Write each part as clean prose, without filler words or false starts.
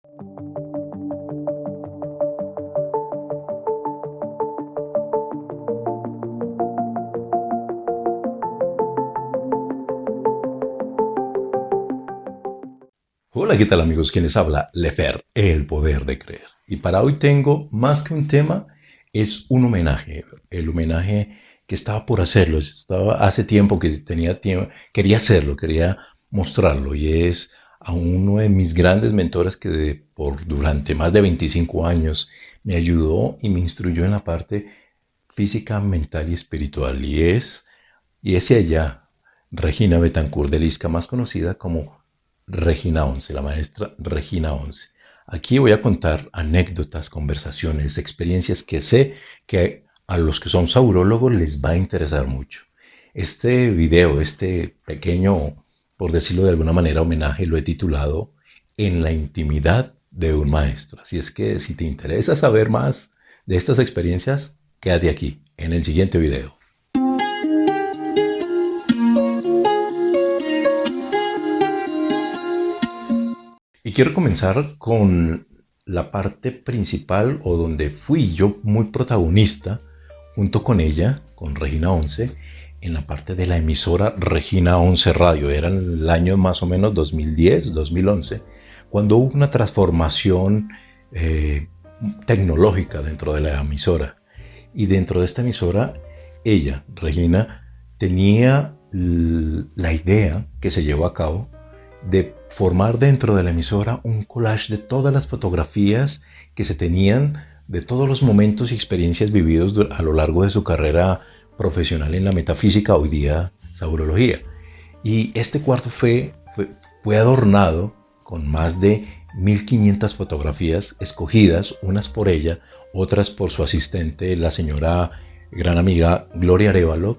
Hola, ¿qué tal amigos? ¿Quién les habla? Lefer, el poder de creer. Y para hoy tengo más que un tema, es un homenaje. El homenaje que estaba por hacerlo. Hace tiempo que tenía tiempo, quería hacerlo, quería mostrarlo. Y es a uno de mis grandes mentores que durante más de 25 años me ayudó y me instruyó en la parte física, mental y espiritual. Y es ella, Regina Betancourt de Lisca, más conocida como Regina 11, la maestra Regina 11. Aquí voy a contar anécdotas, conversaciones, experiencias que sé que a los que son saurólogos les va a interesar mucho. Este video, este pequeño, por decirlo de alguna manera, homenaje, lo he titulado En la intimidad de un maestro. Así es que si te interesa saber más de estas experiencias, quédate aquí, en el siguiente video. Y quiero comenzar con la parte principal o donde fui yo muy protagonista junto con ella, con Regina 11, en la parte de la emisora Regina 11 Radio. Era en el año más o menos 2010, 2011, cuando hubo una transformación eh, tecnológica dentro de la emisora. Y dentro de esta emisora, ella, Regina, tenía la idea que se llevó a cabo de formar dentro de la emisora un collage de todas las fotografías que se tenían de todos los momentos y experiencias vividos a lo largo de su carrera profesional en la metafísica, hoy día saurología. Y este cuarto fue adornado con más de 1500 fotografías escogidas, unas por ella, otras por su asistente, la señora gran amiga Gloria Arevalo,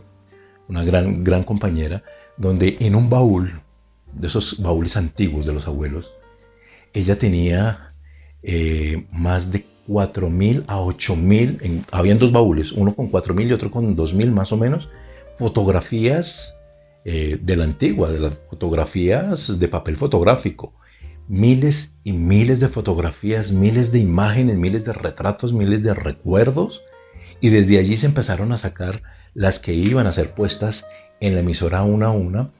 una gran compañera, donde en un baúl, de esos baúles antiguos de los abuelos, ella tenía más de 4000 a 8000, habían dos baúles, uno con 4000 y otro con 2000 más o menos, fotografías de la antigua, de las fotografías de papel fotográfico. Miles y miles de fotografías, miles de imágenes, miles de retratos, miles de recuerdos. Y desde allí se empezaron a sacar las que iban a ser puestas en la emisora una a una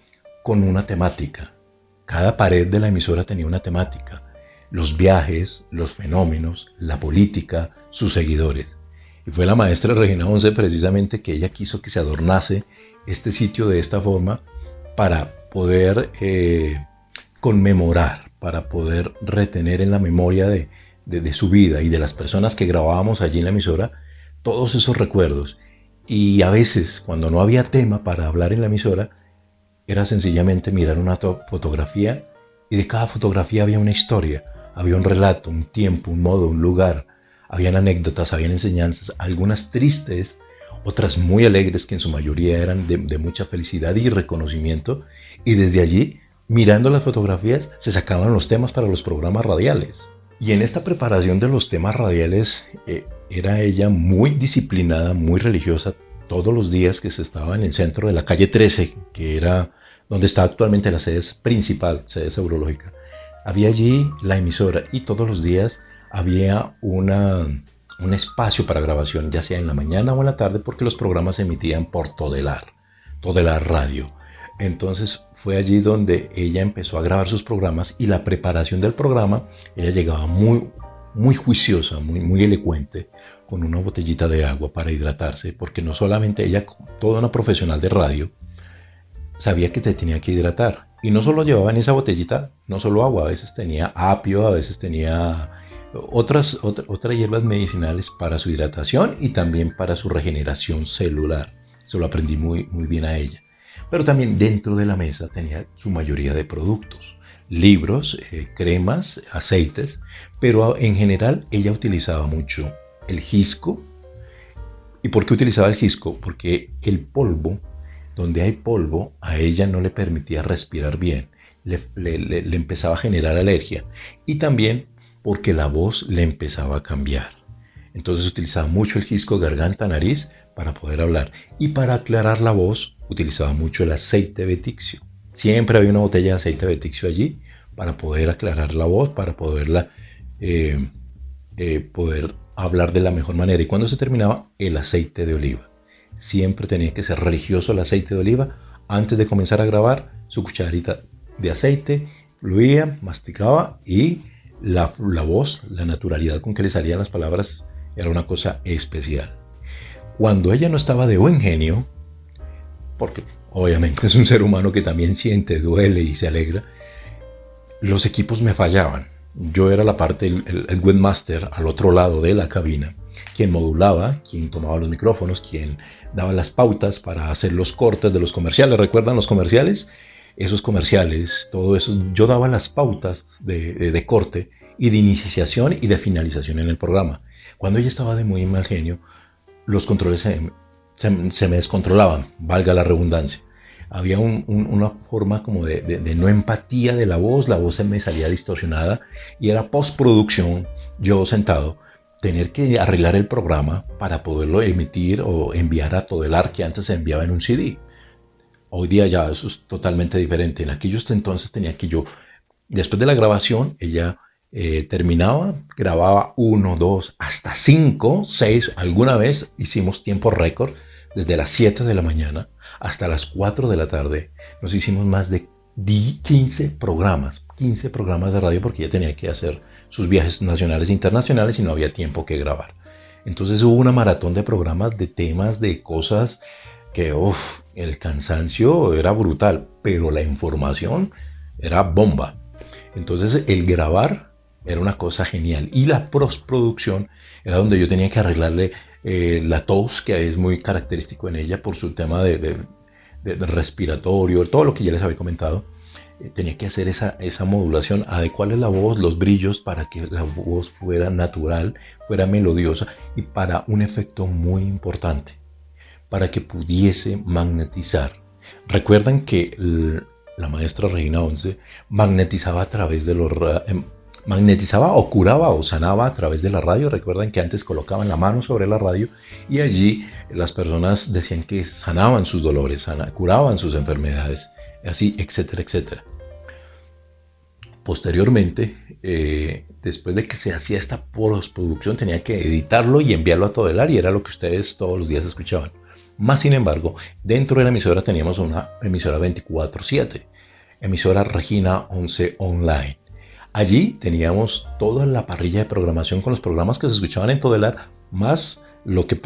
con una temática. Cada pared de la emisora tenía una temática. Los viajes, los fenómenos, la política, sus seguidores. Y fue la maestra Regina 11 precisamente que ella quiso que se adornase este sitio de esta forma para poder conmemorar, para poder retener en la memoria de su vida y de las personas que grabábamos allí en la emisora todos esos recuerdos. Y a veces, cuando no había tema para hablar en la emisora, era sencillamente mirar una fotografía y de cada fotografía había una historia, había un relato, un tiempo, un modo, un lugar, habían anécdotas, habían enseñanzas, algunas tristes, otras muy alegres que en su mayoría eran de mucha felicidad y reconocimiento, y desde allí, mirando las fotografías, se sacaban los temas para los programas radiales. Y en esta preparación de los temas radiales era ella muy disciplinada, muy religiosa. Todos los días que se estaba en el centro de la calle 13, que era donde está actualmente la sede principal, sede saurológica, había allí la emisora y todos los días había un espacio para grabación, ya sea en la mañana o en la tarde, porque los programas se emitían por Todelar Radio. Entonces fue allí donde ella empezó a grabar sus programas y la preparación del programa, ella llegaba muy juiciosa, muy elocuente, con una botellita de agua para hidratarse, porque no solamente ella, toda una profesional de radio, sabía que se tenía que hidratar. Y no solo llevaba en esa botellita, no solo agua, a veces tenía apio, a veces tenía otras hierbas medicinales para su hidratación y también para su regeneración celular. Eso lo aprendí muy bien a ella. Pero también dentro de la mesa tenía su mayoría de productos, libros, cremas, aceites, pero en general ella utilizaba mucho el gisco. ¿Y por qué utilizaba el gisco? Porque el polvo, donde hay polvo, a ella no le permitía respirar bien, le empezaba a generar alergia y también porque la voz le empezaba a cambiar. Entonces utilizaba mucho el gisco garganta-nariz para poder hablar y para aclarar la voz utilizaba mucho el aceite betixio. Siempre había una botella de aceite betixio allí para poder aclarar la voz, para poderla poder hablar de la mejor manera. Y cuando se terminaba, el aceite de oliva. Siempre tenía que ser religioso el aceite de oliva. Antes de comenzar a grabar, su cucharita de aceite, fluía, masticaba y la voz, la naturalidad con que le salían las palabras era una cosa especial. Cuando ella no estaba de buen genio, porque obviamente es un ser humano que también siente, duele y se alegra, los equipos me fallaban. Yo era la parte, el webmaster al otro lado de la cabina, quien modulaba, quien tomaba los micrófonos, quien daba las pautas para hacer los cortes de los comerciales. ¿Recuerdan los comerciales? Esos comerciales, todo eso, yo daba las pautas de corte y de iniciación y de finalización en el programa. Cuando ella estaba de muy mal genio, los controles se me descontrolaban, valga la redundancia. Había una forma como de no empatía de la voz se me salía distorsionada y era postproducción, yo sentado, tener que arreglar el programa para poderlo emitir o enviar a todo el ar que antes se enviaba en un CD. Hoy día ya eso es totalmente diferente. En aquellos entonces tenía que yo, después de la grabación, ella terminaba, grababa uno, dos, hasta cinco, seis. Alguna vez hicimos tiempo récord desde las 7 de la mañana hasta las 4 de la tarde. Nos hicimos más de 15 programas de radio porque ella tenía que hacer sus viajes nacionales e internacionales y no había tiempo que grabar. Entonces hubo una maratón de programas, de temas, de cosas que el cansancio era brutal, pero la información era bomba. Entonces el grabar era una cosa genial y la postproducción era donde yo tenía que arreglarle la tos, que es muy característico en ella por su tema de respiratorio, todo lo que ya les había comentado. Tenía que hacer esa modulación, adecuarle la voz, los brillos para que la voz fuera natural, fuera melodiosa y para un efecto muy importante, para que pudiese magnetizar. Recuerdan que la maestra Regina Once magnetizaba a través de los magnetizaba o curaba o sanaba a través de la radio. Recuerdan que antes colocaban la mano sobre la radio y allí las personas decían que sanaban sus dolores, curaban sus enfermedades, así, etcétera, etcétera. Posteriormente, después de que se hacía esta postproducción, tenía que editarlo y enviarlo a todo el área, y era lo que ustedes todos los días escuchaban. Más sin embargo, dentro de la emisora teníamos una emisora 24/7, emisora Regina 11 Online. Allí teníamos toda la parrilla de programación con los programas que se escuchaban en todo el área, más lo que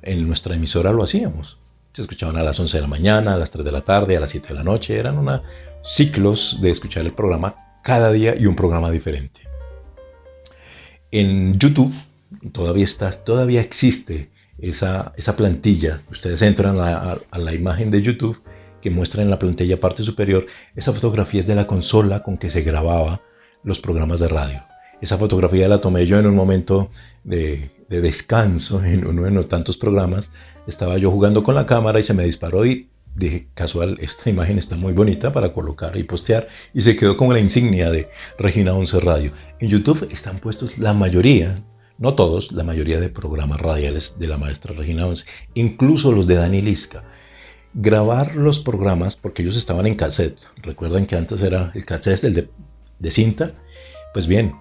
en nuestra emisora lo hacíamos. Se escuchaban a las 11 de la mañana, a las 3 de la tarde, a las 7 de la noche. Eran ciclos de escuchar el programa cada día y un programa diferente. En YouTube todavía existe esa plantilla. Ustedes entran a la imagen de YouTube que muestra en la plantilla parte superior. Esa fotografía es de la consola con que se grababa los programas de radio. Esa fotografía la tomé yo en un momento de descanso en uno de los tantos programas. Estaba yo jugando con la cámara y se me disparó y dije, casual, esta imagen está muy bonita para colocar y postear, y se quedó con la insignia de Regina 11 Radio. En YouTube están puestos la mayoría, no todos, la mayoría de programas radiales de la maestra Regina 11, incluso los de Dani Lisca. Grabar los programas, porque ellos estaban en cassette, recuerdan que antes era el cassette de cinta. Pues bien,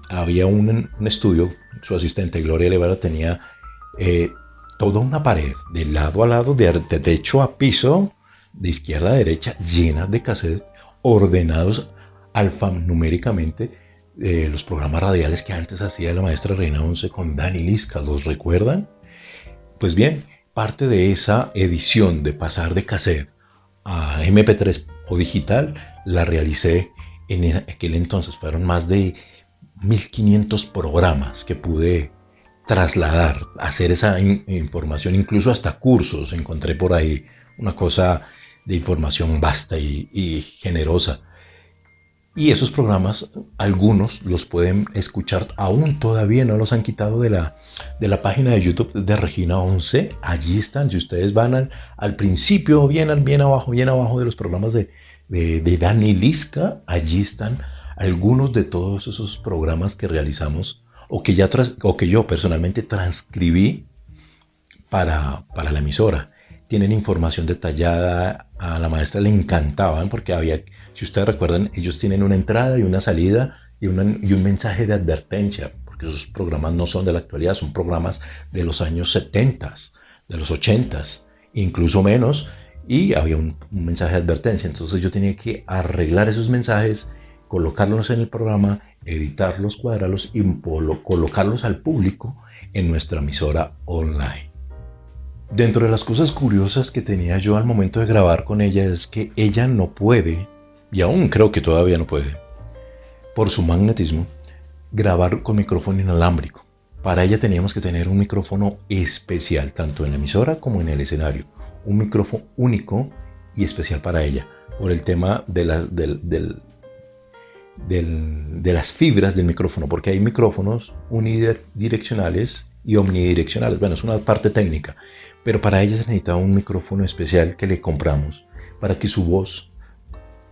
había un estudio, su asistente Gloria Levara tenía toda una pared de lado a lado, de techo a piso, de izquierda a derecha, llena de cassettes ordenados alfanuméricamente, los programas radiales que antes hacía la maestra Reina 11 con Dani Lisca. ¿Los recuerdan? Pues bien, parte de esa edición de pasar de cassette a MP3 o digital la realicé en aquel entonces. Fueron más de 1500 programas que pude trasladar, hacer esa información, incluso hasta cursos encontré por ahí, una cosa de información vasta y generosa. Y esos programas, algunos los pueden escuchar, aún todavía no los han quitado de la página de YouTube de Regina 11. Allí están, si ustedes van al principio, bien abajo de los programas de Dani Lisca, allí están algunos de todos esos programas que realizamos o que yo personalmente transcribí para la emisora. Tienen información detallada, a la maestra le encantaban porque si ustedes recuerdan, ellos tienen una entrada y una salida y un mensaje de advertencia, porque esos programas no son de la actualidad, son programas de los años 70, de los 80, incluso menos, y había un mensaje de advertencia. Entonces yo tenía que arreglar esos mensajes, colocarlos en el programa, editarlos, cuadrarlos y colocarlos al público en nuestra emisora online. Dentro de las cosas curiosas que tenía yo al momento de grabar con ella es que ella no puede, y aún creo que todavía no puede, por su magnetismo, grabar con micrófono inalámbrico. Para ella teníamos que tener un micrófono especial, tanto en la emisora como en el escenario. Un micrófono único y especial para ella, por el tema de las fibras del micrófono, porque hay micrófonos unidireccionales y omnidireccionales. Bueno, es una parte técnica, pero para ella se necesitaba un micrófono especial que le compramos para que su voz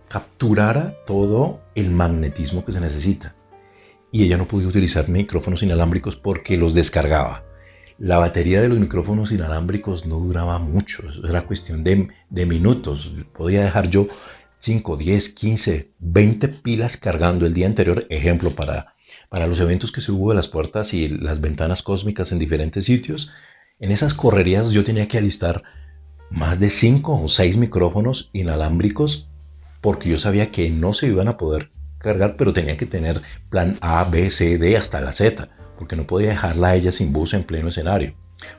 capturara todo el magnetismo que se necesita. Y ella no podía utilizar micrófonos inalámbricos porque los descargaba. La batería de los micrófonos inalámbricos no duraba mucho, eso era cuestión de minutos. Podía dejar yo 5, 10, 15, 20 pilas cargando el día anterior. Ejemplo, para los eventos que se hubo de las puertas y las ventanas cósmicas en diferentes sitios, en esas correrías yo tenía que alistar más de 5 o 6 micrófonos inalámbricos porque yo sabía que no se iban a poder cargar, pero tenía que tener plan A, B, C, D hasta la Z, porque no podía dejarla a ella sin voz en pleno escenario.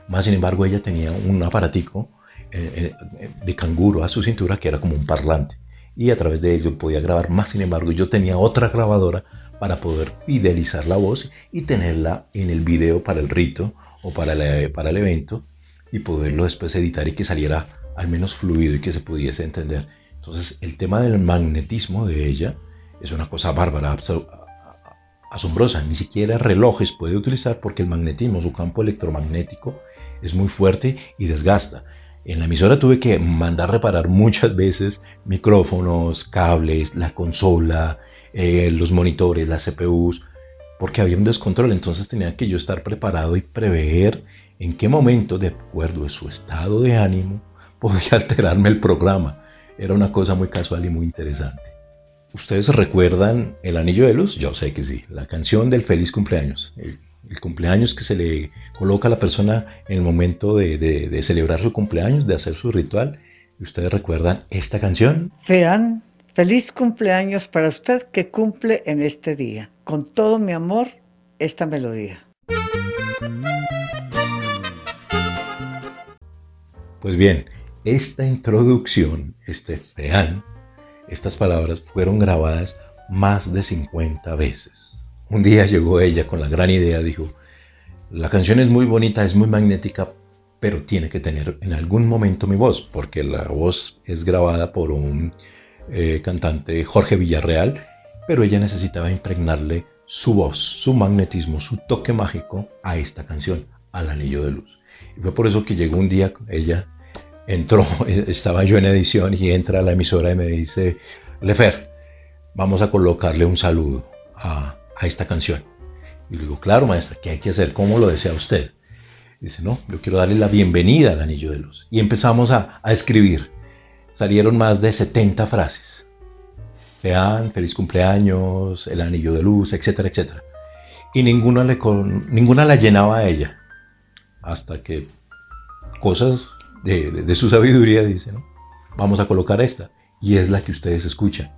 Más sin embargo, ella tenía un aparatico de canguro a su cintura que era como un parlante, y a través de ello podía grabar. Más sin embargo, yo tenía otra grabadora para poder fidelizar la voz y tenerla en el video para el rito o para el evento, y poderlo después editar y que saliera al menos fluido y que se pudiese entender. Entonces el tema del magnetismo de ella es una cosa bárbara, asombrosa. Ni siquiera relojes puede utilizar porque el magnetismo, su campo electromagnético, es muy fuerte y desgasta. En la emisora tuve que mandar reparar muchas veces micrófonos, cables, la consola, los monitores, las CPUs, porque había un descontrol. Entonces tenía que yo estar preparado y prever en qué momento, de acuerdo a su estado de ánimo, podía alterarme el programa. Era una cosa muy casual y muy interesante. ¿Ustedes recuerdan El Anillo de Luz? Yo sé que sí. La canción del feliz cumpleaños. El cumpleaños que se le coloca a la persona en el momento de celebrar su cumpleaños, de hacer su ritual. ¿Y ustedes recuerdan esta canción? Fean, feliz cumpleaños para usted que cumple en este día. Con todo mi amor, esta melodía. Pues bien, esta introducción, Fean, estas palabras fueron grabadas más de 50 veces. Un día llegó ella con la gran idea, dijo, la canción es muy bonita, es muy magnética, pero tiene que tener en algún momento mi voz, porque la voz es grabada por un cantante, Jorge Villarreal, pero ella necesitaba impregnarle su voz, su magnetismo, su toque mágico a esta canción, al Anillo de Luz. Y fue por eso que llegó un día, ella entró, estaba yo en edición y entra a la emisora y me dice, Lefer, vamos a colocarle un saludo a esta canción. Y le digo, claro maestra, ¿qué hay que hacer? ¿Cómo lo desea usted? Y dice, no, yo quiero darle la bienvenida al Anillo de Luz. Y empezamos a escribir. Salieron más de 70 frases. Vean, feliz cumpleaños, el Anillo de Luz, etcétera, etcétera. Y ninguna la llenaba a ella. Hasta que cosas de su sabiduría dice, ¿no? Vamos a colocar esta. Y es la que ustedes escuchan.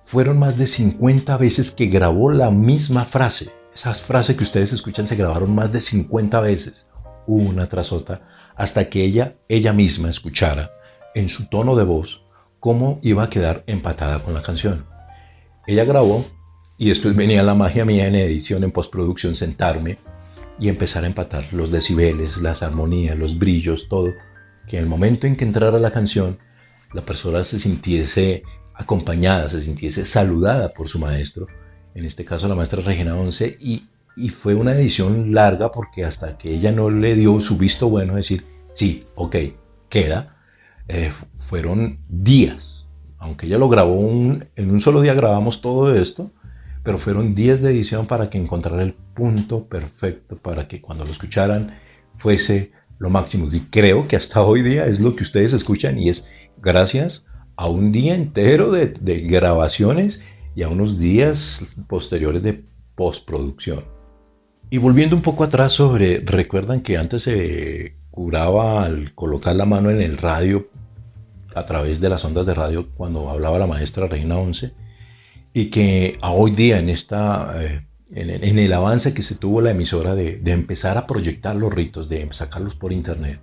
Fueron más de 50 veces que grabó la misma frase. Esas frases que ustedes escuchan se grabaron más de 50 veces, una tras otra, hasta que ella misma escuchara en su tono de voz cómo iba a quedar empatada con la canción. Ella grabó y después venía la magia mía en edición, en postproducción, sentarme y empezar a empatar los decibeles, las armonías, los brillos, todo, que en el momento en que entrara la canción, la persona se sintiese acompañada, se sintiese saludada por su maestro, en este caso la maestra Regina Once, y fue una edición larga porque hasta que ella no le dio su visto bueno, decir, sí, ok, queda, fueron días. Aunque ella lo grabó en un solo día, grabamos todo esto, pero fueron días de edición para que encontrara el punto perfecto para que cuando lo escucharan fuese lo máximo. Y creo que hasta hoy día es lo que ustedes escuchan y es gracias a un día entero de grabaciones y a unos días posteriores de postproducción. Y volviendo un poco atrás recuerdan que antes se curaba al colocar la mano en el radio a través de las ondas de radio cuando hablaba la maestra Reina 11 y que a hoy día en el avance que se tuvo la emisora de empezar a proyectar los ritos, de sacarlos por internet,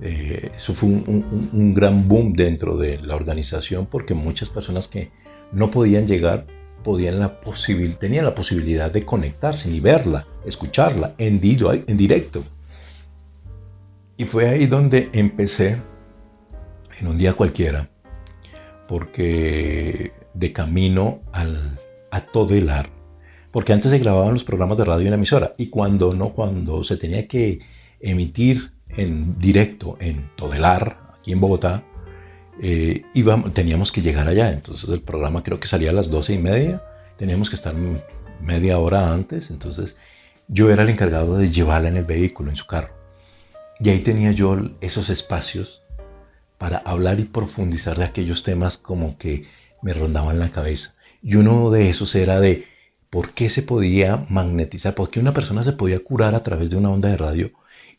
eso fue un gran boom dentro de la organización porque muchas personas que no podían llegar tenían la posibilidad de conectarse y verla, escucharla en directo. Y fue ahí donde empecé, en un día cualquiera, porque de camino a Todelar, porque antes se grababan los programas de radio en la emisora y cuando se tenía que emitir en directo en Todelar, aquí en Bogotá, teníamos que llegar allá. Entonces el programa creo que salía a las 12:30, teníamos que estar media hora antes, entonces yo era el encargado de llevarla en el vehículo, en su carro. Y ahí tenía yo esos espacios para hablar y profundizar de aquellos temas como que me rondaban la cabeza. Y uno de esos era de por qué se podía magnetizar, por qué una persona se podía curar a través de una onda de radio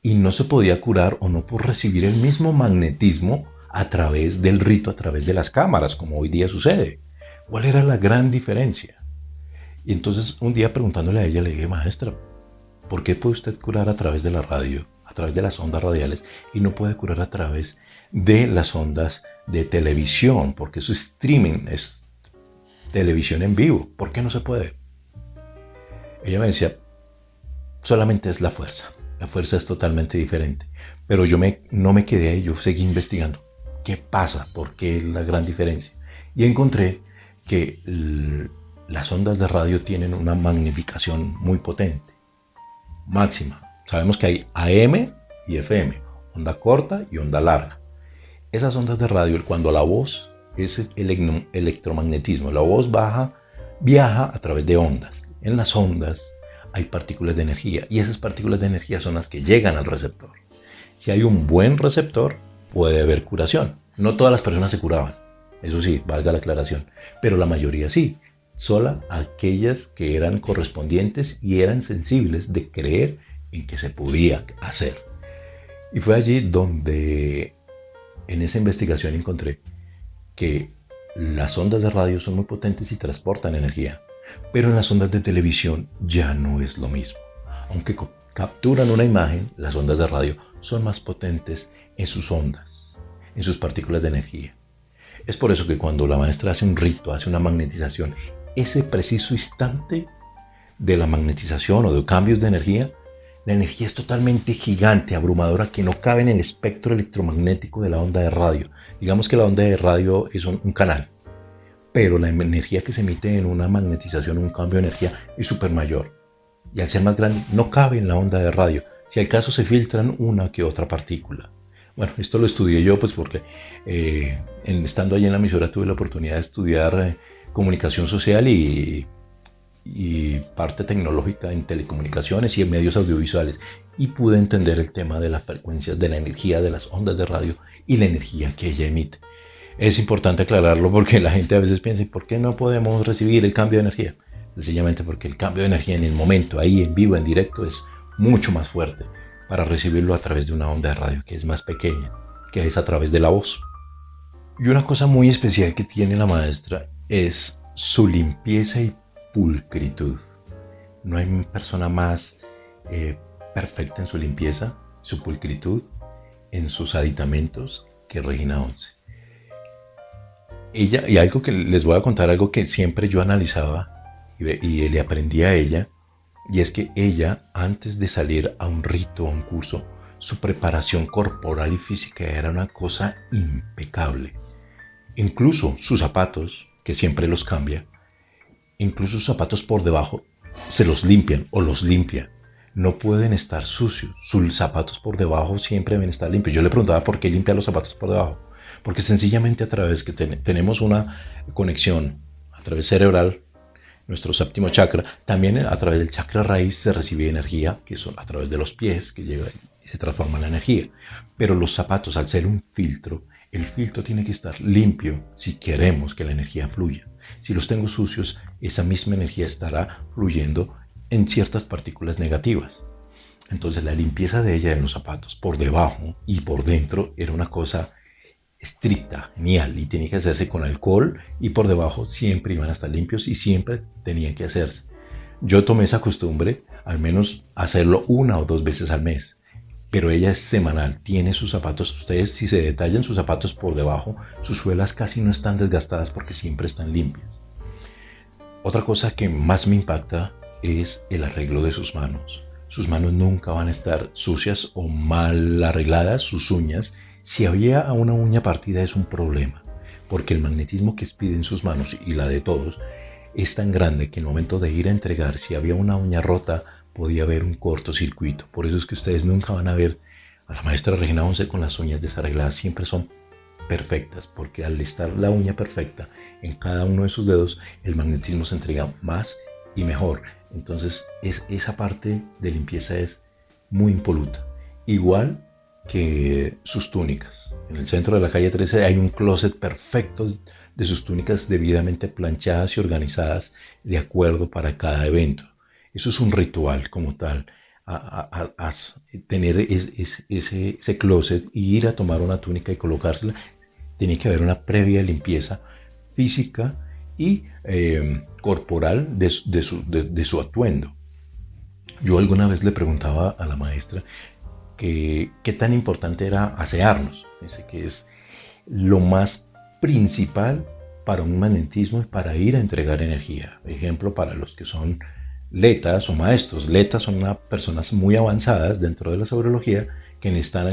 y no se podía curar o no por recibir el mismo magnetismo a través del rito, a través de las cámaras, como hoy día sucede. ¿Cuál era la gran diferencia? Y entonces un día preguntándole a ella le dije, maestra, ¿por qué puede usted curar a través de la radio, a través de las ondas radiales y no puede curar a través de las ondas de televisión? Porque eso es streaming, es televisión en vivo. ¿Por qué no se puede? Ella me decía, solamente es la fuerza. La fuerza es totalmente diferente. Pero no me quedé ahí, yo seguí investigando. ¿Qué pasa? ¿Por qué la gran diferencia? Y encontré que las ondas de radio tienen una magnificación muy potente, máxima. Sabemos que hay AM y FM, onda corta y onda larga. Esas ondas de radio, cuando la voz es el electromagnetismo, la voz viaja a través de ondas. En las ondas hay partículas de energía y esas partículas de energía son las que llegan al receptor. Si hay un buen receptor, puede haber curación. No todas las personas se curaban, eso sí, valga la aclaración, pero la mayoría sí. Solo aquellas que eran correspondientes y eran sensibles de creer en que se podía hacer. Y fue allí donde en esa investigación encontré que las ondas de radio son muy potentes y transportan energía, pero en las ondas de televisión ya no es lo mismo. Aunque capturan una imagen, las ondas de radio son más potentes en sus ondas, en sus partículas de energía. Es por eso que cuando la maestra hace un rito, hace una magnetización, ese preciso instante de la magnetización o de cambios de energía, la energía es totalmente gigante, abrumadora, que no cabe en el espectro electromagnético de la onda de radio. Digamos que la onda de radio es un canal, pero la energía que se emite en una magnetización, un cambio de energía, es súper mayor. Y al ser más grande, no cabe en la onda de radio. Si al caso se filtran una que otra partícula. Bueno, esto lo estudié yo pues porque estando allí en la emisora tuve la oportunidad de estudiar comunicación social y parte tecnológica en telecomunicaciones y en medios audiovisuales y pude entender el tema de las frecuencias de la energía de las ondas de radio y la energía que ella emite. Es importante aclararlo porque la gente a veces piensa, ¿por qué no podemos recibir el cambio de energía? Sencillamente porque el cambio de energía en el momento, ahí en vivo, en directo, es mucho más fuerte para recibirlo a través de una onda de radio que es más pequeña, que es a través de la voz. Y una cosa muy especial que tiene la maestra es su limpieza y pulcritud. No hay persona más perfecta en su limpieza, su pulcritud, en sus aditamentos que Regina 11. Ella, y algo que les voy a contar, algo que siempre yo analizaba y le aprendí a ella, y es que ella, antes de salir a un rito, a un curso, su preparación corporal y física era una cosa impecable. Incluso sus zapatos, que siempre los cambia, incluso sus zapatos por debajo se los limpian o los limpia. No pueden estar sucios. Sus zapatos por debajo siempre deben estar limpios. Yo le preguntaba por qué limpia los zapatos por debajo. Porque sencillamente a través que tenemos una conexión a través cerebral, nuestro séptimo chakra, también a través del chakra raíz se recibe energía, que son a través de los pies, que llega y se transforma en la energía. Pero los zapatos, al ser un filtro, El filtro tiene que estar limpio si queremos que la energía fluya. Si los tengo sucios, esa misma energía estará fluyendo en ciertas partículas negativas. Entonces la limpieza de ella en los zapatos, por debajo y por dentro, era una cosa estricta, genial, y tenía que hacerse con alcohol, y por debajo siempre iban a estar limpios y siempre tenían que hacerse. Yo tomé esa costumbre, al menos hacerlo 1 o 2 veces al mes, pero ella es semanal, tiene sus zapatos, ustedes si se detallan sus zapatos por debajo, sus suelas casi no están desgastadas porque siempre están limpias. Otra cosa que más me impacta es el arreglo de sus manos. Sus manos nunca van a estar sucias o mal arregladas, sus uñas. Si había una uña partida es un problema, porque el magnetismo que expide en sus manos y la de todos es tan grande que en el momento de ir a entregar, si había una uña rota, podía haber un cortocircuito. Por eso es que ustedes nunca van a ver a la maestra Regina Once con las uñas desarregladas, siempre son perfectas, porque al estar la uña perfecta en cada uno de sus dedos, el magnetismo se entrega más y mejor. Entonces esa parte de limpieza es muy impoluta. Igual que sus túnicas. En el centro de la calle 13 hay un closet perfecto de sus túnicas debidamente planchadas y organizadas de acuerdo para cada evento. Eso es un ritual como tal. A tener ese closet y ir a tomar una túnica y colocársela, tiene que haber una previa limpieza física y corporal de su atuendo. Yo alguna vez le preguntaba a la maestra qué tan importante era asearnos. Dice que es lo más principal para un magnetismo y para ir a entregar energía. Ejemplo, para los que son letas o maestros. Letas son personas muy avanzadas dentro de la sabrología que están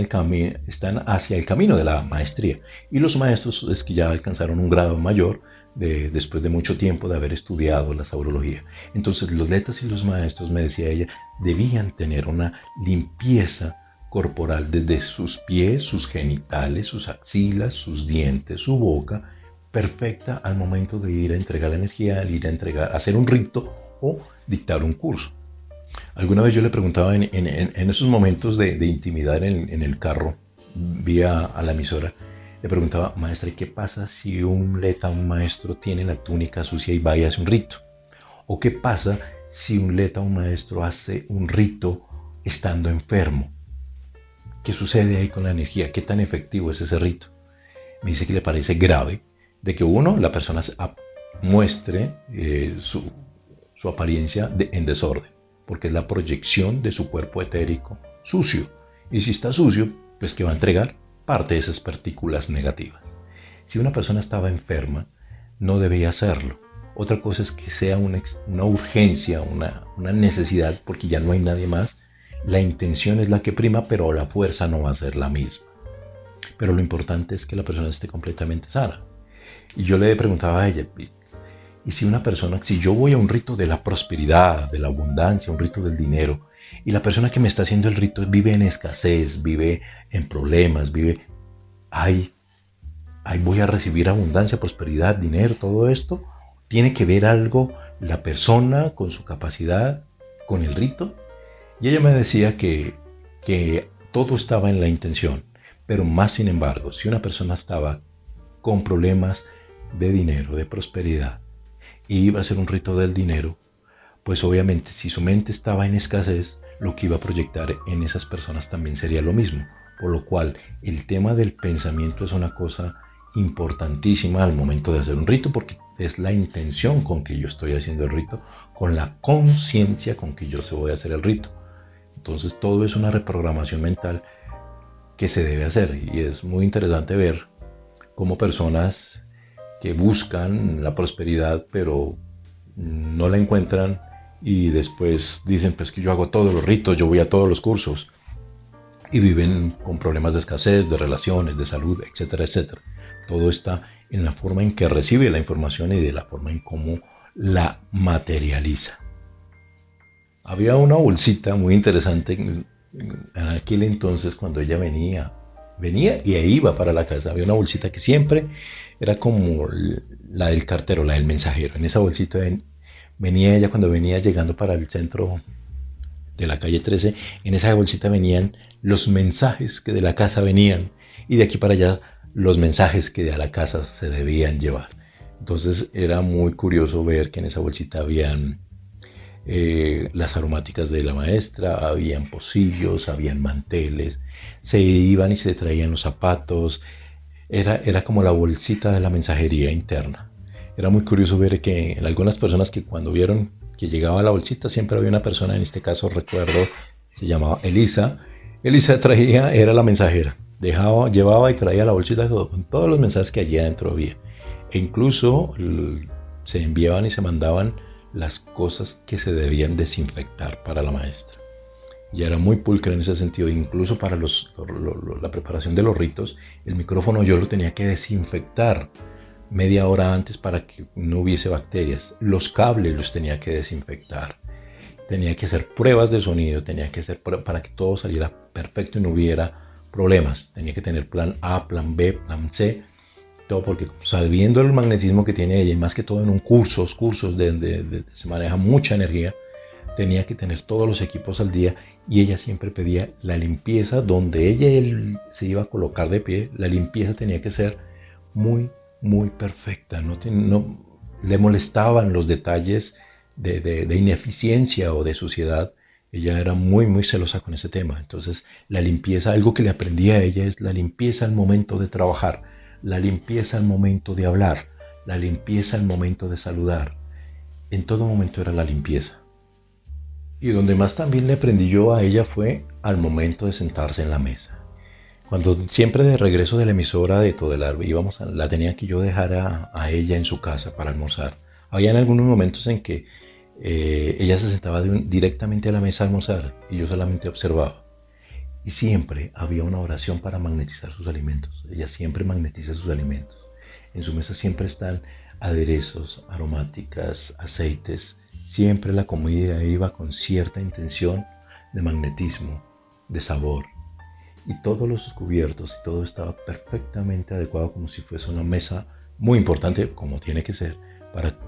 hacia el camino de la maestría. Y los maestros es que ya alcanzaron un grado mayor después de mucho tiempo de haber estudiado la sabrología. Entonces los letas y los maestros, me decía ella, debían tener una limpieza corporal desde sus pies, sus genitales, sus axilas, sus dientes, su boca, perfecta al momento de ir a entregar la energía, al ir a hacer un rito o dictar un curso. Alguna vez yo le preguntaba en esos momentos de intimidad en el carro, vía a la emisora, le preguntaba, maestra, ¿y qué pasa si un leta, un maestro, tiene la túnica sucia y va y hace un rito? ¿O qué pasa si un leta, un maestro, hace un rito estando enfermo? ¿Qué sucede ahí con la energía? ¿Qué tan efectivo es ese rito? Me dice que le parece grave de que la persona muestre su apariencia en desorden, porque es la proyección de su cuerpo etérico sucio. Y si está sucio, pues que va a entregar parte de esas partículas negativas. Si una persona estaba enferma, no debía hacerlo. Otra cosa es que sea una urgencia, una necesidad, porque ya no hay nadie más. La intención es la que prima, pero la fuerza no va a ser la misma. Pero lo importante es que la persona esté completamente sana. Y yo le preguntaba a ella, y si yo voy a un rito de la prosperidad, de la abundancia, un rito del dinero, y la persona que me está haciendo el rito vive en escasez, vive en problemas, ahí voy a recibir abundancia, prosperidad, dinero, todo esto, ¿tiene que ver algo la persona con su capacidad, con el rito? Y ella me decía que todo estaba en la intención, pero más sin embargo, si una persona estaba con problemas de dinero, de prosperidad, y iba a hacer un rito del dinero, pues obviamente si su mente estaba en escasez, lo que iba a proyectar en esas personas también sería lo mismo. Por lo cual el tema del pensamiento es una cosa importantísima al momento de hacer un rito, porque es la intención con que yo estoy haciendo el rito, con la conciencia con que yo se voy a hacer el rito. Entonces todo es una reprogramación mental que se debe hacer, y es muy interesante ver cómo personas que buscan la prosperidad pero no la encuentran y después dicen, pues que yo hago todos los ritos, yo voy a todos los cursos, y viven con problemas de escasez, de relaciones, de salud, etcétera, etcétera. Todo está en la forma en que recibe la información y de la forma en cómo la materializa. Había una bolsita muy interesante en aquel entonces cuando ella venía y iba para la casa. Había una bolsita que siempre era como la del cartero, la del mensajero. En esa bolsita venía ella cuando venía llegando para el centro de la calle 13. En esa bolsita venían los mensajes que de la casa venían, y de aquí para allá los mensajes que a la casa se debían llevar. Entonces era muy curioso ver que en esa bolsita habían las aromáticas de la maestra, habían pocillos, habían manteles, se iban y se traían los zapatos, era como la bolsita de la mensajería interna. Era muy curioso ver que en algunas personas que cuando vieron que llegaba la bolsita, siempre había una persona, en este caso recuerdo, se llamaba Elisa. Elisa traía, era la mensajera, dejaba, llevaba y traía la bolsita con todos los mensajes que allí adentro había. E incluso se enviaban y se mandaban las cosas que se debían desinfectar para la maestra. Y era muy pulcra en ese sentido, incluso para la preparación de los ritos, el micrófono yo lo tenía que desinfectar media hora antes para que no hubiese bacterias. Los cables los tenía que desinfectar. Tenía que hacer pruebas de sonido, tenía que hacer para que todo saliera perfecto y no hubiera problemas. Tenía que tener plan A, plan B, plan C, todo porque sabiendo el magnetismo que tiene ella, y más que todo en un cursos donde se maneja mucha energía, tenía que tener todos los equipos al día y ella siempre pedía la limpieza donde ella se iba a colocar de pie, la limpieza tenía que ser muy perfecta, no le molestaban los detalles de ineficiencia o de suciedad. Ella era muy celosa con ese tema. Entonces la limpieza, algo que le aprendí a ella es la limpieza al momento de trabajar, la limpieza al momento de hablar, la limpieza al momento de saludar. En todo momento era la limpieza. Y donde más también le aprendí yo a ella fue al momento de sentarse en la mesa. Cuando siempre de regreso de la emisora de Todelar la tenía que yo dejar a ella en su casa para almorzar. Había en algunos momentos en que ella se sentaba directamente a la mesa a almorzar y yo solamente observaba. Y siempre había una oración para magnetizar sus alimentos. Ella siempre magnetiza sus alimentos. En su mesa siempre están aderezos, aromáticas, aceites. Siempre la comida iba con cierta intención de magnetismo, de sabor. Y todos los cubiertos y todo estaba perfectamente adecuado como si fuese una mesa muy importante, como tiene que ser,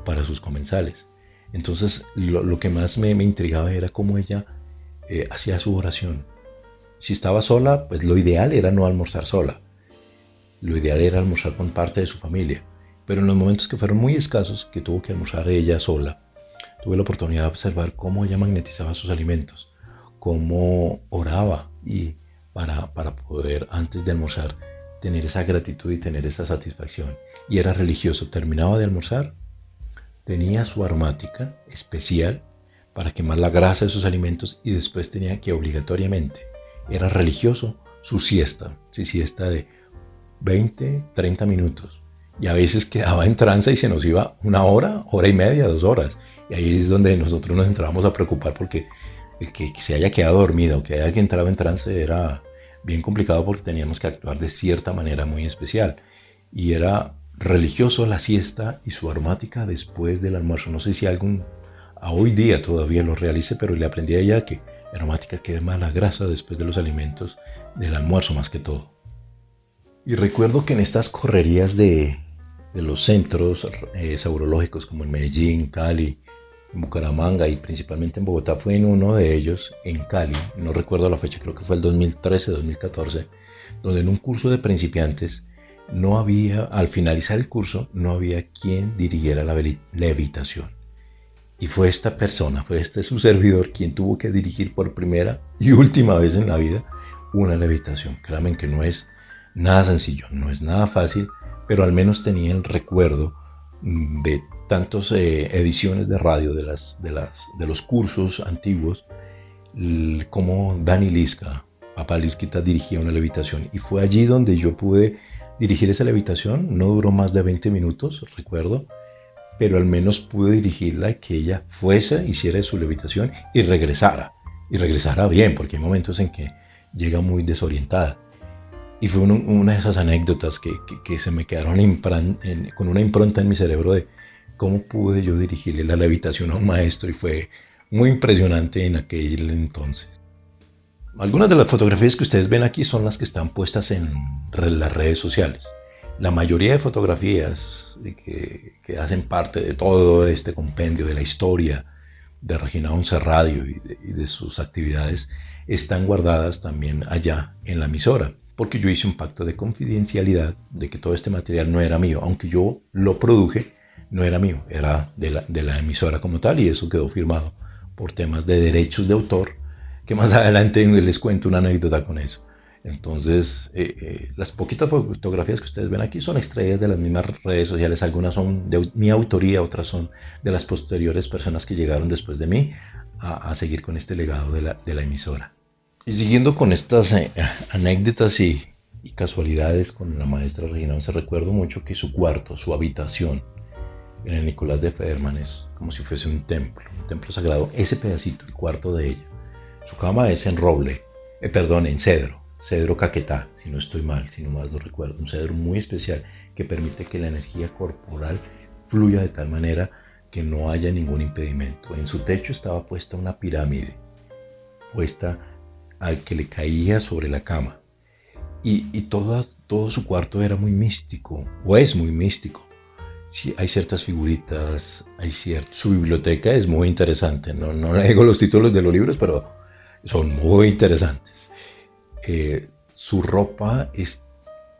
para sus comensales. Entonces lo que más me intrigaba era cómo ella hacía su oración. Si estaba sola, pues lo ideal era no almorzar sola. Lo ideal era almorzar con parte de su familia. Pero en los momentos que fueron muy escasos, que tuvo que almorzar ella sola, tuve la oportunidad de observar cómo ella magnetizaba sus alimentos, cómo oraba y para poder antes de almorzar tener esa gratitud y tener esa satisfacción. Y era religioso, terminaba de almorzar, tenía su aromática especial para quemar la grasa de sus alimentos y después tenía que obligatoriamente, era religioso, su siesta, su siesta de 20, 30 minutos. Y a veces quedaba en trance y se nos iba una hora y media, 2 horas. Y ahí es donde nosotros nos entrábamos a preocupar porque el que se haya quedado dormido o que haya entrado en trance era bien complicado porque teníamos que actuar de cierta manera muy especial. Y era religioso la siesta y su aromática después del almuerzo. No sé si algún a hoy día todavía lo realice, pero le aprendí a ella que la aromática quema la grasa después de los alimentos, del almuerzo más que todo. Y recuerdo que en estas correrías de los centros saurológicos como en Medellín, Cali, en Bucaramanga y principalmente en Bogotá, fue en uno de ellos, en Cali, no recuerdo la fecha, creo que fue el 2013-2014, donde en un curso de principiantes no había, al finalizar el curso, no había quien dirigiera la levitación. Y fue esta persona, fue este su servidor quien tuvo que dirigir por primera y última vez en la vida una levitación. Créanme que no es nada sencillo, no es nada fácil, pero al menos tenía el recuerdo de tantas ediciones de radio de los cursos antiguos, como Dani Lisca, Papá Lisquita dirigía una levitación y fue allí donde yo pude dirigir esa levitación. No duró más de 20 minutos, recuerdo, pero al menos pude dirigirla y que ella fuese, hiciera su levitación y regresara bien, porque hay momentos en que llega muy desorientada. Y fue una de esas anécdotas que se me quedaron con una impronta en mi cerebro de cómo pude yo dirigirle la levitación a un maestro y fue muy impresionante en aquel entonces. Algunas de las fotografías que ustedes ven aquí son las que están puestas en las redes sociales. La mayoría de fotografías que hacen parte de todo este compendio de la historia de Regina 11 Radio y de sus actividades están guardadas también allá en la emisora. porque yo hice un pacto de confidencialidad de que todo este material no era mío, aunque yo lo produje, no era mío, era de la emisora como tal, y eso quedó firmado por temas de derechos de autor, que más adelante les cuento una anécdota con eso. Entonces, las poquitas fotografías que ustedes ven aquí son extraídas de las mismas redes sociales. Algunas son de mi autoría, otras son de las posteriores personas que llegaron después de mí a seguir con este legado de la emisora. Y siguiendo con estas anécdotas y casualidades con la maestra Regina, se recuerdo mucho que su cuarto, su habitación en el Nicolás de Federman es como si fuese un templo sagrado. Ese pedacito, el cuarto de ella. Su cama es en roble, en cedro caquetá, si no estoy mal, si no mal lo recuerdo, un cedro muy especial que permite que la energía corporal fluya de tal manera que no haya ningún impedimento. En su techo estaba puesta una pirámide, puesta al que le caía sobre la cama. Y todo su cuarto era muy místico, o es muy místico. Sí, hay ciertas figuritas, su biblioteca es muy interesante. No le digo los títulos de los libros, pero son muy interesantes. Su ropa es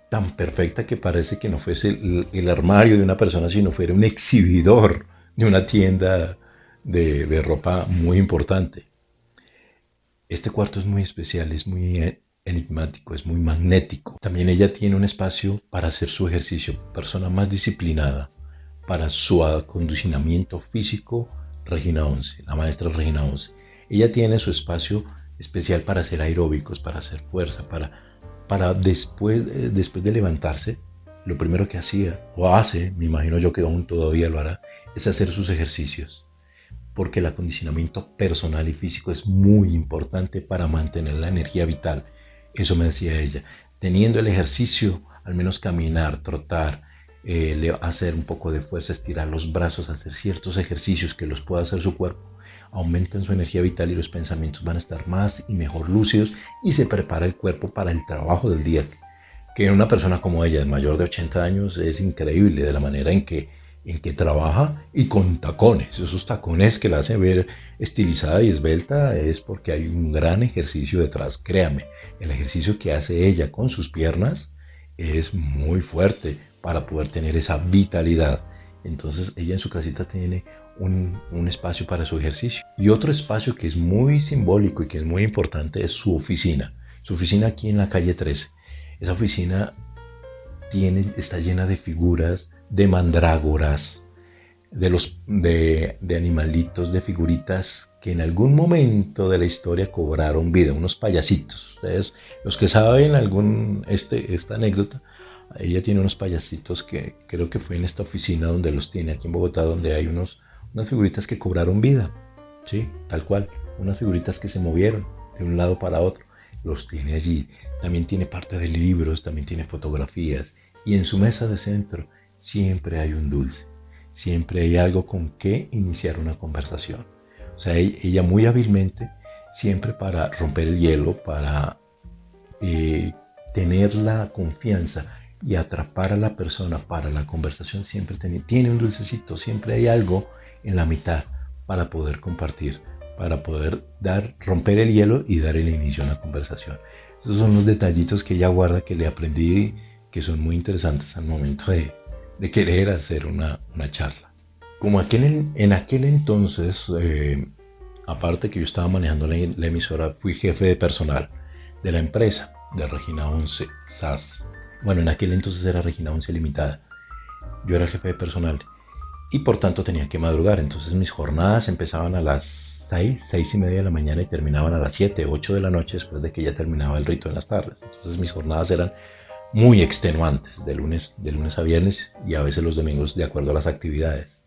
tan perfecta que parece que no fuese el armario de una persona, sino fuera un exhibidor de una tienda de ropa muy importante. Este cuarto es muy especial, es muy enigmático, es muy magnético. También ella tiene un espacio para hacer su ejercicio, persona más disciplinada, para su acondicionamiento físico, Regina 11, la maestra Regina 11. Ella tiene su espacio especial para hacer aeróbicos, para hacer fuerza, para después de levantarse, lo primero que hacía, o hace, me imagino yo que aún todavía lo hará, es hacer sus ejercicios. Porque el acondicionamiento personal y físico es muy importante para mantener la energía vital. Eso me decía ella. Teniendo el ejercicio, al menos caminar, trotar, hacer un poco de fuerza, estirar los brazos, hacer ciertos ejercicios que los pueda hacer su cuerpo, aumentan su energía vital y los pensamientos van a estar más y mejor lúcidos y se prepara el cuerpo para el trabajo del día. Que una persona como ella, mayor de 80 años, es increíble de la manera en que trabaja y con tacones. Esos tacones que la hacen ver estilizada y esbelta es porque hay un gran ejercicio detrás. Créame, el ejercicio que hace ella con sus piernas es muy fuerte para poder tener esa vitalidad. Entonces ella en su casita tiene un espacio para su ejercicio. Y otro espacio que es muy simbólico y que es muy importante es su oficina. Su oficina aquí en la calle 13. Esa oficina está llena de figuras, de mandrágoras, de animalitos, de figuritas que en algún momento de la historia cobraron vida, unos payasitos. Ustedes, los que saben esta anécdota, ella tiene unos payasitos que creo que fue en esta oficina donde los tiene, aquí en Bogotá, donde hay unas figuritas que cobraron vida, ¿sí? Tal cual, unas figuritas que se movieron de un lado para otro, los tiene allí. También tiene parte de libros, también tiene fotografías, y en su mesa de centro siempre hay un dulce, siempre hay algo con que iniciar una conversación. O sea, ella muy hábilmente, siempre para romper el hielo, para tener la confianza y atrapar a la persona para la conversación, siempre tiene un dulcecito, siempre hay algo en la mitad para poder compartir, para poder romper el hielo y dar el inicio a una conversación. Esos son los detallitos que ella guarda, que le aprendí, que son muy interesantes al momento de querer hacer una charla. Como en aquel entonces, aparte que yo estaba manejando la emisora, fui jefe de personal de la empresa de Regina 11 SAS. Bueno, en aquel entonces era Regina 11 Limitada. Yo era el jefe de personal y por tanto tenía que madrugar. Entonces mis jornadas empezaban a las 6 y media de la mañana y terminaban a las 7, 8 de la noche después de que ya terminaba el rito en las tardes. Entonces mis jornadas eran muy extenuantes, de lunes a viernes y a veces los domingos de acuerdo a las actividades.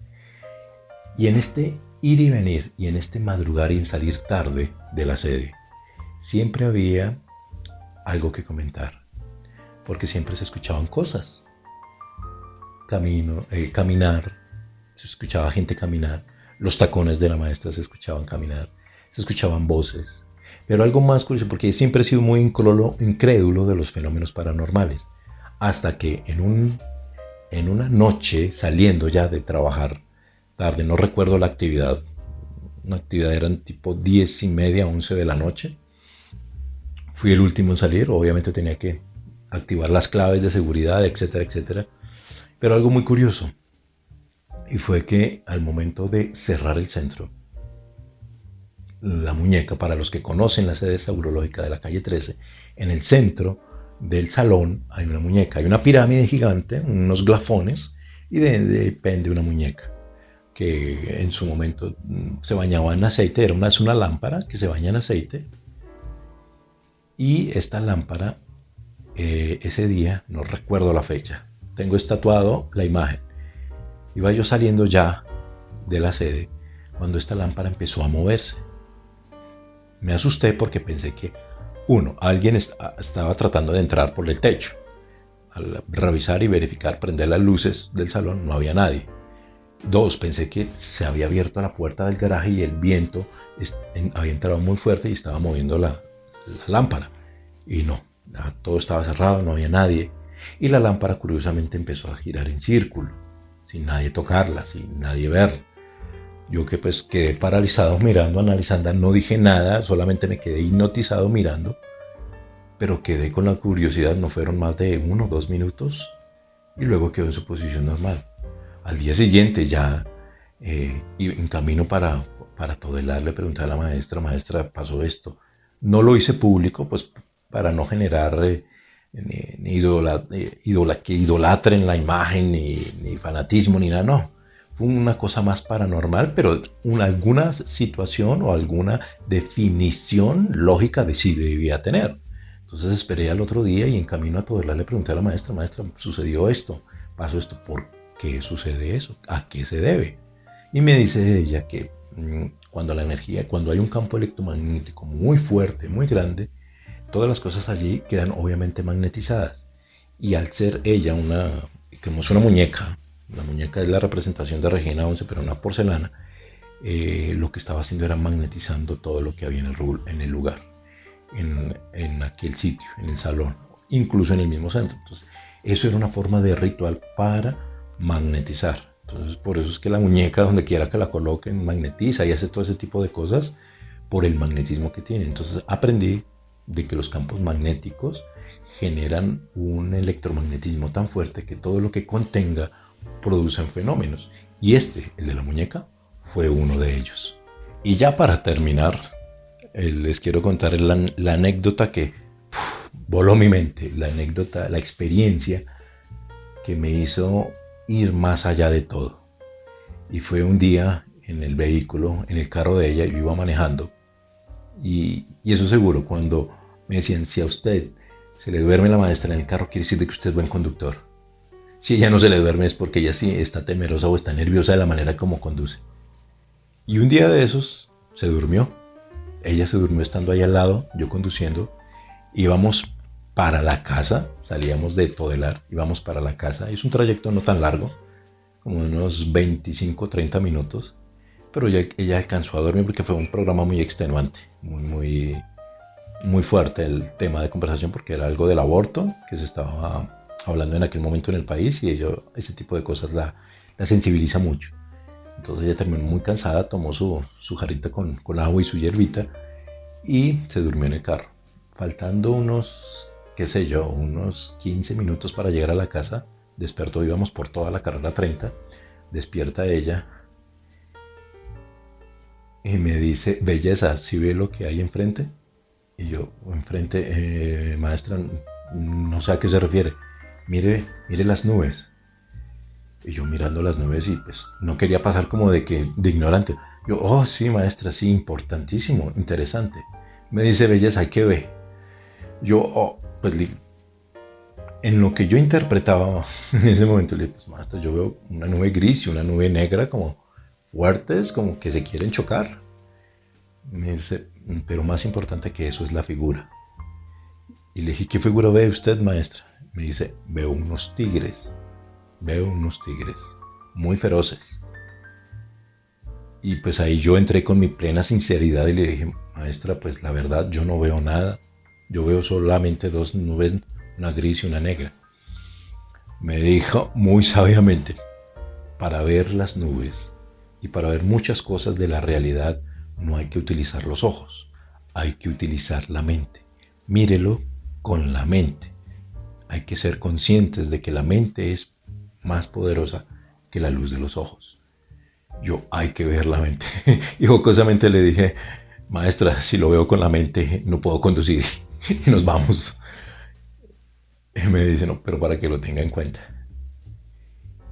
Y en este ir y venir y en este madrugar y en salir tarde de la sede, siempre había algo que comentar, porque siempre se escuchaban cosas. Caminar, se escuchaba gente caminar, los tacones de la maestra se escuchaban caminar, se escuchaban voces. Pero algo más curioso, porque siempre he sido muy incrédulo de los fenómenos paranormales, hasta que en una noche, saliendo ya de trabajar tarde, no recuerdo la actividad, una actividad eran tipo 10 y media, 11 de la noche, fui el último en salir, obviamente tenía que activar las claves de seguridad, etcétera, etcétera. Pero algo muy curioso, y fue que al momento de cerrar el centro, la muñeca, para los que conocen la sede saurológica de la calle 13, en el centro del salón hay una muñeca, hay una pirámide gigante, unos glafones, y depende una muñeca que en su momento se bañaba en aceite, es una lámpara que se baña en aceite, y esta lámpara, ese día, no recuerdo la fecha, tengo estatuado la imagen, iba yo saliendo ya de la sede cuando esta lámpara empezó a moverse. Me asusté porque pensé que, uno, alguien estaba tratando de entrar por el techo. Al revisar y verificar, prender las luces del salón, no había nadie. Dos, pensé que se había abierto la puerta del garaje y el viento había entrado muy fuerte y estaba moviendo la lámpara. Y no, todo estaba cerrado, no había nadie. Y la lámpara curiosamente empezó a girar en círculo, sin nadie tocarla, sin nadie verla. Yo que pues quedé paralizado mirando, analizando, no dije nada, solamente me quedé hipnotizado mirando, pero quedé con la curiosidad, no fueron más de 1 o 2 minutos, y luego quedó en su posición normal. Al día siguiente ya, en camino para Todelar, le pregunté a la maestra, pasó esto. No lo hice público, pues para no generar que idolatren la imagen, ni fanatismo, ni nada, no. Fue una cosa más paranormal, pero alguna situación o alguna definición lógica de sí debía tener. Entonces esperé al otro día y en camino a Todelar le pregunté a la maestra, sucedió esto, pasó esto, ¿por qué sucede eso? ¿A qué se debe? Y me dice ella que cuando hay un campo electromagnético muy fuerte, muy grande, todas las cosas allí quedan obviamente magnetizadas. Y al ser ella como es una muñeca, la muñeca es la representación de Regina 11, pero una porcelana, lo que estaba haciendo era magnetizando todo lo que había en el lugar, en aquel sitio, en el salón, incluso en el mismo centro. Entonces, eso era una forma de ritual para magnetizar. Entonces, por eso es que la muñeca, donde quiera que la coloquen, magnetiza y hace todo ese tipo de cosas por el magnetismo que tiene. Entonces, aprendí de que los campos magnéticos generan un electromagnetismo tan fuerte que todo lo que contenga producen fenómenos. Y el de la muñeca, fue uno de ellos. Y ya para terminar, les quiero contar la anécdota que voló mi mente, la anécdota, la experiencia que me hizo ir más allá de todo. Y fue un día en el vehículo, en el carro de ella, yo iba manejando. Y eso seguro, cuando me decían, si a usted se le duerme la maestra en el carro, quiere decir que usted es buen conductor. Si ella no se le duerme es porque ella sí está temerosa o está nerviosa de la manera como conduce. Y un día de esos se durmió. Ella se durmió estando ahí al lado, yo conduciendo. Íbamos para la casa, salíamos de Todelar, íbamos para la casa. Es un trayecto no tan largo, como unos 25 o 30 minutos. Pero ella alcanzó a dormir porque fue un programa muy extenuante, muy fuerte el tema de conversación, porque era algo del aborto que se estaba hablando en aquel momento en el país, y ese tipo de cosas la sensibiliza mucho. Entonces ella terminó muy cansada, tomó su jarrita con agua y su hierbita y se durmió en el carro. Faltando unos 15 minutos para llegar a la casa, despertó, íbamos por toda la carrera 30, despierta ella y me dice, belleza, ¿sí ve lo que hay enfrente? Y yo, enfrente, maestra, no sé a qué se refiere. Mire las nubes. Y yo mirando las nubes y pues no quería pasar como de ignorante. Yo, oh sí, maestra, sí, importantísimo, interesante. Me dice, belleza, ¿qué ve? Yo, pues en lo que yo interpretaba en ese momento, le dije, pues maestra, yo veo una nube gris y una nube negra como fuertes, como que se quieren chocar. Me dice, pero más importante que eso es la figura. Y le dije, ¿qué figura ve usted, maestra? Me dice, veo unos tigres muy feroces. Y pues ahí yo entré con mi plena sinceridad y le dije, maestra, pues la verdad yo no veo nada, yo veo solamente 2 nubes, una gris y una negra. Me dijo muy sabiamente, para ver las nubes y para ver muchas cosas de la realidad no hay que utilizar los ojos, hay que utilizar la mente. Mírelo con la mente. hay que ser conscientes de que la mente es más poderosa que la luz de los ojos. Yo, hay que ver la mente. Y jocosamente le dije, maestra, si lo veo con la mente, no puedo conducir. Y nos vamos. Y me dice, no, pero para que lo tenga en cuenta.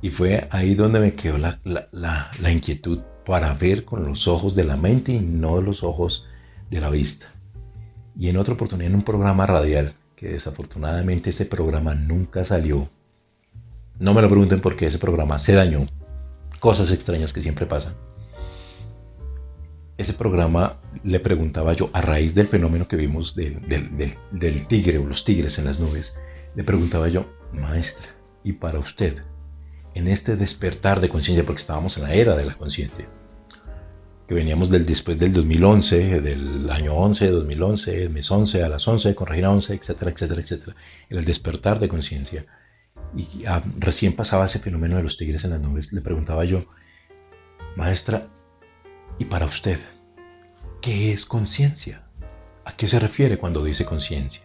Y fue ahí donde me quedó la inquietud para ver con los ojos de la mente y no los ojos de la vista. Y en otra oportunidad en un programa radial, que desafortunadamente ese programa nunca salió. No me lo pregunten por qué ese programa se dañó. Cosas extrañas que siempre pasan. Ese programa le preguntaba yo, a raíz del fenómeno que vimos del tigre o los tigres en las nubes, le preguntaba yo, maestra, ¿y para usted, en este despertar de conciencia, porque estábamos en la era de la conciencia, que veníamos después del 2011, del año 11, 2011, mes 11, a las 11, con Regina 11, etcétera, etcétera, etcétera, en el despertar de conciencia, y recién pasaba ese fenómeno de los tigres en las nubes, le preguntaba yo, maestra, ¿y para usted qué es conciencia? ¿A qué se refiere cuando dice conciencia?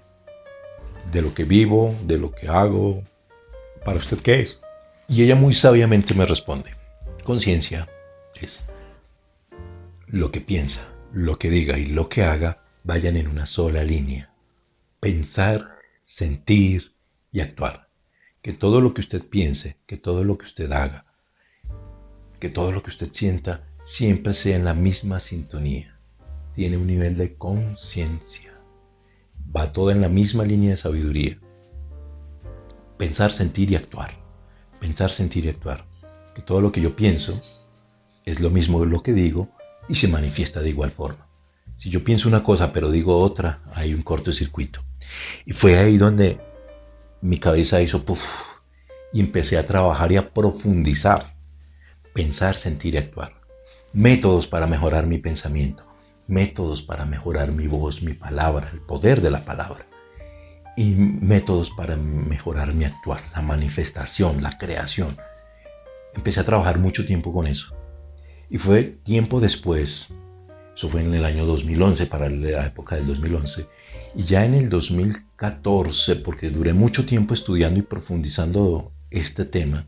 ¿De lo que vivo? ¿De lo que hago? ¿Para usted qué es? Y ella muy sabiamente me responde, conciencia es lo que piensa, lo que diga y lo que haga vayan en una sola línea. Pensar, sentir y actuar. Que todo lo que usted piense, que todo lo que usted haga, que todo lo que usted sienta siempre sea en la misma sintonía. Tiene un nivel de conciencia. Va toda en la misma línea de sabiduría. Pensar, sentir y actuar. Pensar, sentir y actuar. Que todo lo que yo pienso es lo mismo de lo que digo y se manifiesta de igual forma. Si yo pienso una cosa pero digo otra, hay un cortocircuito. Y fue ahí donde mi cabeza hizo puff y empecé a trabajar y a profundizar. Pensar, sentir y actuar. Métodos para mejorar mi pensamiento. Métodos para mejorar mi voz, mi palabra, el poder de la palabra. Y métodos para mejorar mi actuar, la manifestación, la creación. Empecé a trabajar mucho tiempo con eso. Y fue tiempo después, eso fue en el año 2011, para la época del 2011, y ya en el 2014, porque duré mucho tiempo estudiando y profundizando este tema,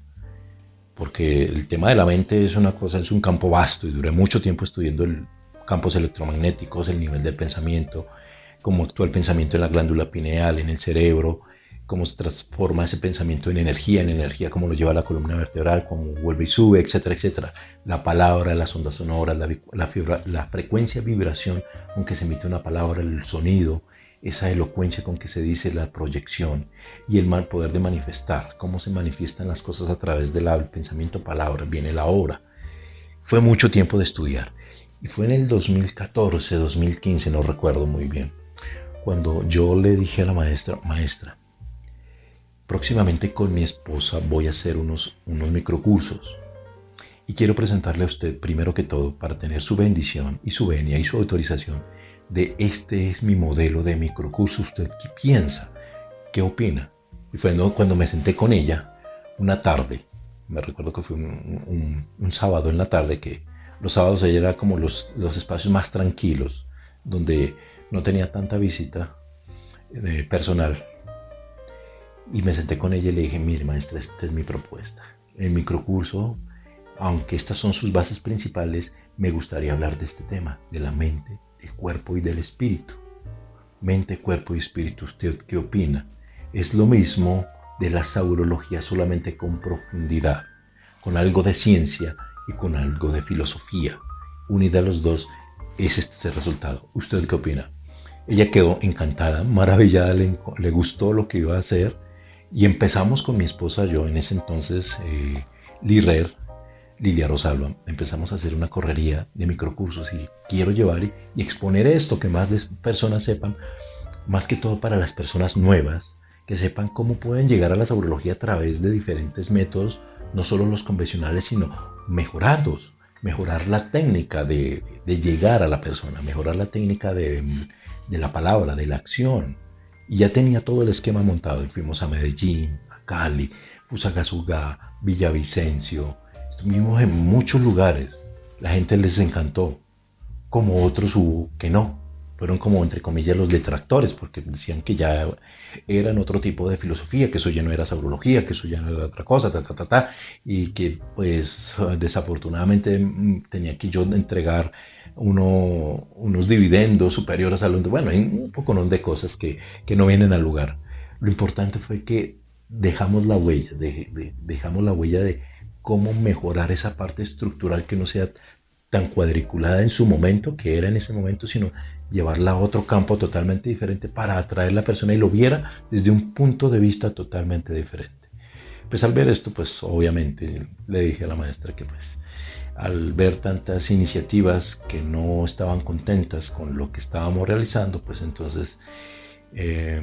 porque el tema de la mente es una cosa, es un campo vasto, y duré mucho tiempo estudiando campos electromagnéticos, el nivel del pensamiento, cómo actúa el pensamiento en la glándula pineal, en el cerebro, cómo se transforma ese pensamiento en energía, cómo lo lleva a la columna vertebral, cómo vuelve y sube, etcétera, etcétera. La palabra, las ondas sonoras, la frecuencia, vibración con que se emite una palabra, el sonido, esa elocuencia con que se dice, la proyección y el poder de manifestar, cómo se manifiestan las cosas a través del pensamiento, palabra, viene la obra. Fue mucho tiempo de estudiar y fue en el 2014, 2015, no recuerdo muy bien, cuando yo le dije a la maestra, próximamente con mi esposa voy a hacer unos microcursos y quiero presentarle a usted primero que todo para tener su bendición y su venia y su autorización de este es mi modelo de microcurso. ¿Usted qué piensa? ¿Qué opina? Y fue cuando me senté con ella una tarde, me recuerdo que fue un sábado en la tarde, que los sábados ella era como los espacios más tranquilos, donde no tenía tanta visita personal. Y me senté con ella y le dije, mire maestra, esta es mi propuesta. El microcurso, aunque estas son sus bases principales, me gustaría hablar de este tema, de la mente, del cuerpo y del espíritu. Mente, cuerpo y espíritu, ¿usted qué opina? Es lo mismo de la saurología, solamente con profundidad, con algo de ciencia y con algo de filosofía. Unida a los dos, es este el resultado. ¿Usted qué opina? Ella quedó encantada, maravillada, le gustó lo que iba a hacer. Y empezamos con mi esposa, yo en ese entonces, Lilia Rosalba, empezamos a hacer una correría de microcursos y quiero llevar y exponer esto, que más personas sepan, más que todo para las personas nuevas, que sepan cómo pueden llegar a la saurología a través de diferentes métodos, no solo los convencionales, sino mejorados, mejorar la técnica de llegar a la persona, mejorar la técnica de la palabra, de la acción. Y ya tenía todo el esquema montado. Y fuimos a Medellín, a Cali, Fusagasugá, Villavicencio. Estuvimos en muchos lugares. La gente les encantó. Como otros hubo que no. fueron como entre comillas los detractores, porque decían que ya eran otro tipo de filosofía, que eso ya no era saurología, que eso ya no era otra cosa, y que pues desafortunadamente tenía que yo entregar unos dividendos superiores a los de, bueno, hay un poco de cosas que no vienen al lugar. Lo importante fue que dejamos la huella, dejamos la huella de cómo mejorar esa parte estructural que no sea tan cuadriculada en su momento, que era en ese momento, sino llevarla a otro campo totalmente diferente para atraer a la persona y lo viera desde un punto de vista totalmente diferente. Pues al ver esto, pues obviamente le dije a la maestra que pues al ver tantas iniciativas que no estaban contentas con lo que estábamos realizando, pues entonces eh,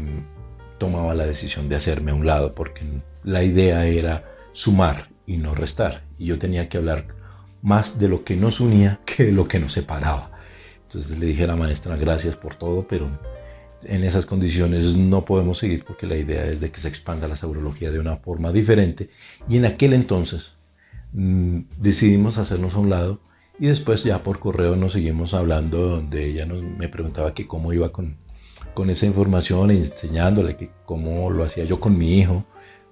tomaba la decisión de hacerme a un lado, porque la idea era sumar y no restar, y yo tenía que hablar más de lo que nos unía que de lo que nos separaba. Entonces le dije a la maestra, gracias por todo, pero en esas condiciones no podemos seguir porque la idea es de que se expanda la saurología de una forma diferente. Y en aquel entonces decidimos hacernos a un lado y después ya por correo nos seguimos hablando, donde ella me preguntaba que cómo iba con esa información, enseñándole que cómo lo hacía yo con mi hijo,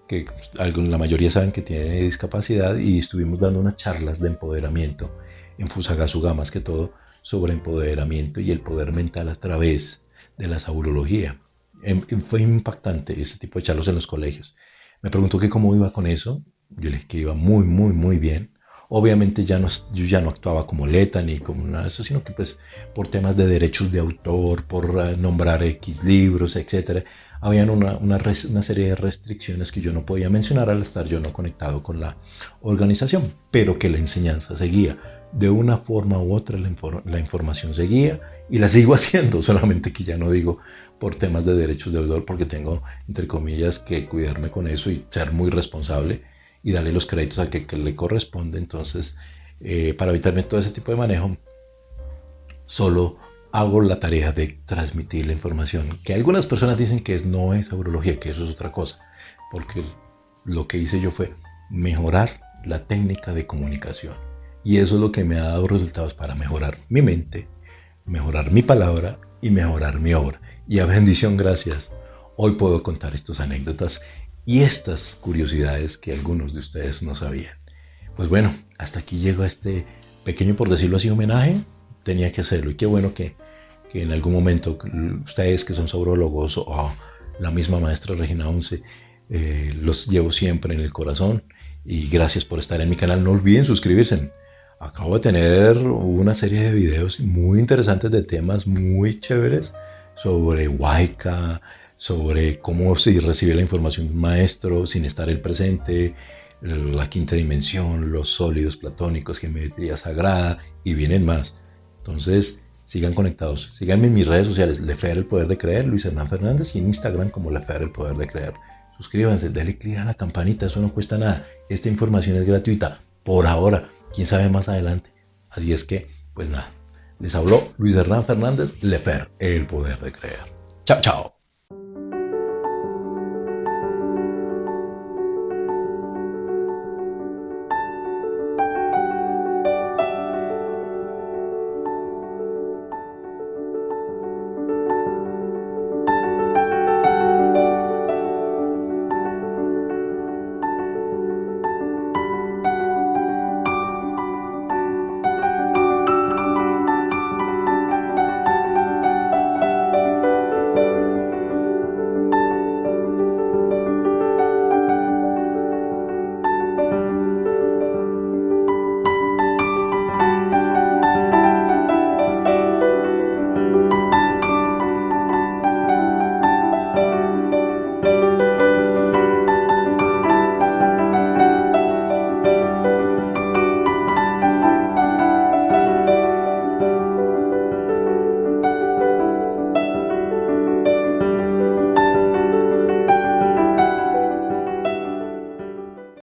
que la mayoría saben que tiene discapacidad, y estuvimos dando unas charlas de empoderamiento en Fusagasugá, más que todo sobre empoderamiento y el poder mental a través de la saurología. Fue impactante ese tipo de charlas en los colegios. Me preguntó que cómo iba con eso. Yo le dije que iba muy, muy, muy bien. Obviamente yo ya no actuaba como Leta ni como nada de eso, sino que pues por temas de derechos de autor, por nombrar X libros, etcétera, habían una serie de restricciones que yo no podía mencionar al estar yo no conectado con la organización, pero que la enseñanza seguía. De una forma u otra la información seguía y la sigo haciendo, solamente que ya no digo por temas de derechos de autor, porque tengo, entre comillas, que cuidarme con eso y ser muy responsable y darle los créditos a que le corresponde. Entonces, para evitarme todo ese tipo de manejo, solo hago la tarea de transmitir la información, que algunas personas dicen que no es aurología, que eso es otra cosa, porque lo que hice yo fue mejorar la técnica de comunicación. Y eso es lo que me ha dado resultados para mejorar mi mente, mejorar mi palabra y mejorar mi obra. Y a bendición, gracias, hoy puedo contar estas anécdotas y estas curiosidades que algunos de ustedes no sabían. Pues bueno, hasta aquí llego a este pequeño, por decirlo así, homenaje. Tenía que hacerlo, y qué bueno que en algún momento ustedes que son saurólogos o la misma maestra Regina Once, los llevo siempre en el corazón, y gracias por estar en mi canal. No olviden suscribirse. Acabo de tener una serie de videos muy interesantes de temas muy chéveres sobre Wicca, sobre cómo se recibe la información de un maestro sin estar el presente, la quinta dimensión, los sólidos platónicos, geometría sagrada, y vienen más. Entonces, sigan conectados. Síganme en mis redes sociales, Lefer el Poder de Creer, Luis Hernán Fernández, y en Instagram como Lefer el Poder de Creer. Suscríbanse, denle clic a la campanita, eso no cuesta nada. Esta información es gratuita, por ahora, quién sabe más adelante. Así es que, pues nada, les habló Luis Hernán Fernández, Lefer el Poder de Creer. Chao, chao.